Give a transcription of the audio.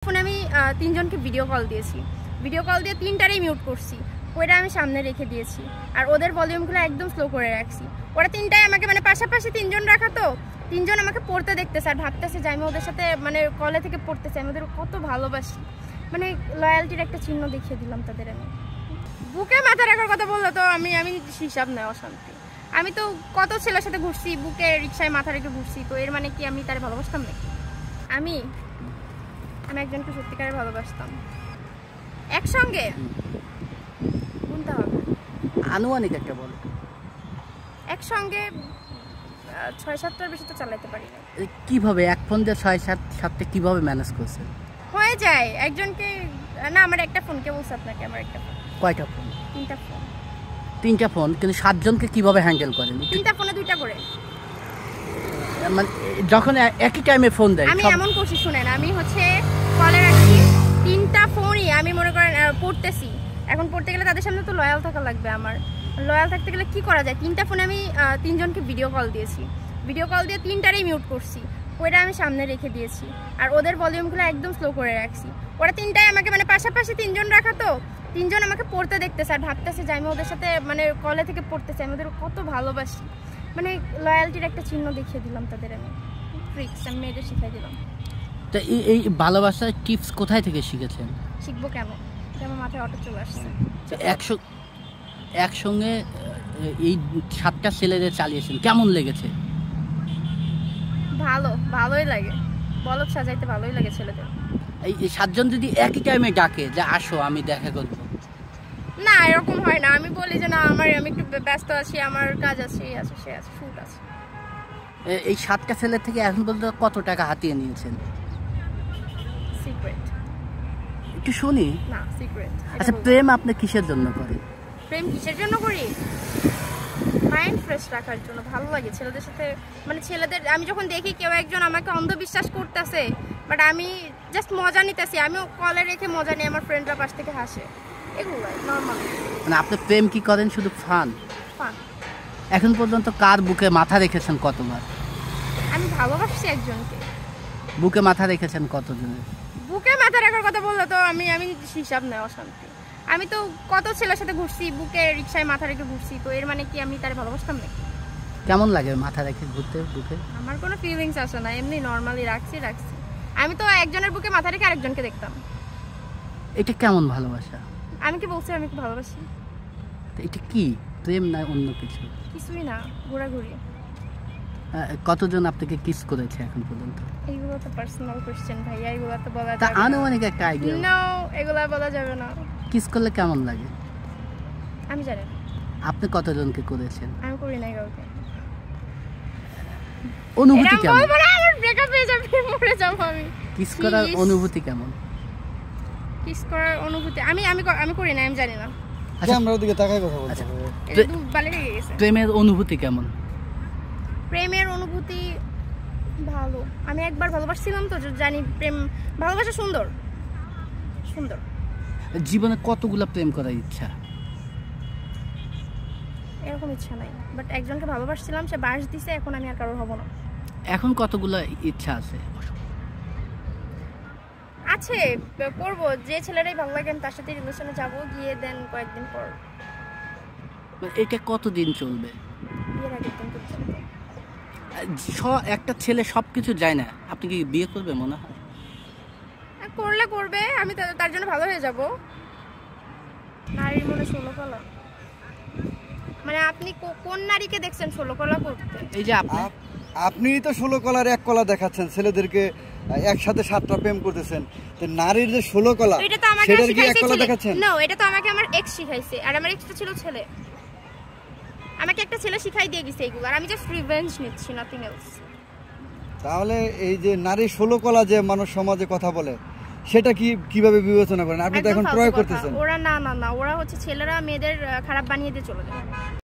ফোনে আমি তিনজনকে ভিডিও কল দিয়েছি। ভিডিও কল দিয়ে তিনটারেই মিউট করছি, ওইটা আমি সামনে রেখে দিয়েছি আর ওদের ভলিউমগুলো একদম স্লো করে রাখছি। ওরা তিনটায় আমাকে মানে পাশাপাশি তিনজন রাখা, তো তিনজন আমাকে পড়তে দেখতেছে আর ভাবতেছে যে আমি ওদের সাথে মানে কলে থেকে পড়তেছি, আমি ওদের কত ভালোবাসি, মানে লয়্যালটির একটা চিহ্ন দেখিয়ে দিলাম তাদের। আমি বুকে মাথা রাখার কথা বললো তো আমি হিসাব নেই অশান্তি। আমি তো কত ছেলের সাথে ঘুরছি, বুকে রিক্সায় মাথা রেখে ঘুরছি, তো এর মানে কি আমি তার ভালোবাসতাম নাকি? আমি একজনকে সত্যিকারে ভালোবাসতাম। একসঙ্গে কোনটা হবে? আনুমানিক একটা বল। একসঙ্গে ৬-৭টার বেশি তো চালাইতে পারি না। কিভাবে এক ফোন দিয়ে ৬-৭টা কিভাবে ম্যানেজ করছেন? হয়ে যায় একজনকে না, আমার একটা ফোনকে বলছে আপনাকে, আমার একটা ফোন। কয়টা ফোন? তিনটা ফোন। তিনটা ফোন, কিন্তু ৭ জনকে কিভাবে হ্যান্ডেল করেন? তিনটা ফোনে দুইটা করে, মানে যখন একই টাইমে ফোন দেয়। আমি এমন করছি, শুনেন, আমি হচ্ছে কলে রাখছি তিনটা ফোনই, আমি মনে করেন পড়তেছি। এখন পড়তে গেলে তাদের সামনে তো লয়াল থাকা লাগবে। আমার লয়াল থাকতে গেলে কি করা যায়? তিনটা ফোনে আমি তিনজনকে ভিডিও কল দিয়েছি। ভিডিও কল দিয়ে তিনটারেই মিউট করছি, ওইটা আমি সামনে রেখে দিয়েছি আর ওদের ভলিউমগুলো একদম স্লো করে রাখছি। ওরা তিনটায় আমাকে মানে পাশাপাশি তিনজন রাখা, তো তিনজন আমাকে পড়তে দেখতেছে আর ভাবতেছে যে আমি ওদের সাথে মানে কলে থেকে পড়তেছি, আমি ওদের কত ভালোবাসি, মানে লয়্যালটির একটা চিহ্ন দেখিয়ে দিলাম তাদের। আমি ট্রিক্স আমি মেয়েদের শিখাই দিলাম। তো এই ভালোবাসার টিপস কোথায় থেকে শিখেছেন? শিখবো কেন, আমার মাথায় অটো চলে আসছে। একসঙ্গে এই ৭টা ছেলেদের চালিয়েছেন, কেমন লেগেছে? ভালোই লাগে, বলদ সাজাইতে ভালোই লাগে ছেলেদের। এই ৭ জন যদি একই টাইমে ডাকে যে আসো আমি দেখা করবো, না এরকম হয় না। আমি বলি যে না আমি একটু ব্যস্ত আছি, আমার কাজ আছে, এই আছে সে আছে, শুট আছে। এই ৭টা ছেলের থেকে এখন পর্যন্ত কত টাকা হাতিয়ে নিয়েছেন? সিক্রেট, একটু শুনি না সিক্রেট। আচ্ছা, প্রেম আপনি কিসের জন্য করেন? প্রেম কিসের জন্য করি? মাইন্ড ফ্রেশ রাখার জন্য। ভালো লাগে ছেলেদের সাথে, মানে ছেলেদের আমি যখন দেখি কেউ একজন আমাকে অন্ধবিশ্বাস করতেছে বাট আমি জাস্ট মজা নিতেছি, আমিও কলে রেখে মজা নিই, আমার ফ্রেন্ডরা পাশ থেকে হাসে, এগুলাই নর্মাল। মানে আপনি প্রেম কি করেন শুধু ফান? এখন পর্যন্ত কার বুকে মাথা রেখেছেন কতবার? আমি ভালোবাসছি একজনকে। বুকে মাথা রেখেছেন কতজনের? বুকে মাথা রাখার কথা বললো তো আমি হিসাব নেই অশান্তি। আমি তো কত ছেলের সাথে ঘুরছি, বুকে রিক্সায় মাথা রেখে ঘুরছি, তো এর মানে কি আমি তার ভালোবাসতাম নাকি? কেমন লাগে মাথা রেখে ঘুরতে বুকে? আমার কোনো ফিলিংস আসে না, এমনি নর্মালি রাখছি। আমি তো একজনের বুকে মাথা রেখে আরেকজনকে দেখতাম। এটা কেমন ভালোবাসা? আমি কি বলছি আমি খুব ভালোবাসি? এটা কি প্রেম না অন্য কিছু? কিছুই না, ঘোরাঘুরি। কতজন আপনাকে কিস করেছে এখন পর্যন্ত? এইগুলো তো পার্সোনাল কোশ্চেন ভাইয়া, এগুলো তো বলা যাবে না। আনুমানিক একটা আইডিয়া। নো, এগুলো বলা যাবে না। কিস করলে কেমন লাগে? আমি জানি না। আপনি কতজনকে করেছেন? আমি করি নাই কাউকে। অনুভূতি কেমন? বলবো না, আমার ব্রেকআপ হয়ে যাবে, মরে যাব আমি। কিস করার অনুভূতি কেমন? কিস করার অনুভূতি আমি করি না, আমি জানি না। আচ্ছা, আমরা ওদিকে তাকাই কথা বলছি। এটা তো বালে লেগে গেছে। প্রেমের অনুভূতি কেমন? প্রেমের অনুভূতি ভালো। আমি একবার ভালোবাসছিলাম তো জানি প্রেম ভালোবাসা সুন্দর। জীবনে কতগুলা প্রেম করার ইচ্ছা? এরকম ইচ্ছা নাই, বাট একজনকে ভালোবাসছিলাম, সে বাস দিছে, এখন আমি আর কারোর হব না। এখন কতগুলা ইচ্ছা আছে? আছে, করবো। যে ছেলেরাই ভালো লাগে আমি তার সাথে রিলেশনে যাবো, গিয়ে দেন কয়েকদিন পর। এটা কতদিন চলবে? বিয়ের আগের দিন চলবে। একটা ছেলে সবকিছু যায় না, আপনি কি বিয়ে করবে মনে হয়? করলে করবে, আমি তার জন্য ভালো হয়ে যাব। নারীর মনে 16 কলা, মানে আপনি কোন নারীকে দেখছেন 16 কলা করতে? এই যে আপনি তো 16 কলার 1 কলা দেখাচ্ছেন, ছেলেদেরকে একসাথে 7টা প্রেম করতেছেন, তো নারীর যে 16 কলা সেটার কি 1 কলা দেখাচ্ছেন? না, এটা তো আমাকে আমার এক্স শিখাইছে, আর আমার এক্সটা ছিল ছেলে। আমাকে একটা ছেলে শিখাই দিয়ে গেছে এগুলো, আর আমি জাস্ট রিভেঞ্জ নিচ্ছি, নাথিং এলস। তাহলে এই যে নারী 16 কলা যে মানুষ সমাজে কথা বলে, সেটা কিভাবে বিবেচনা করেন? আপনি তো এখন প্রয়োগ করতেছেন। ওরা না, ওরা হচ্ছে ছেলেরা মেয়েদের খারাপ বানিয়ে দিয়ে চলে যায়।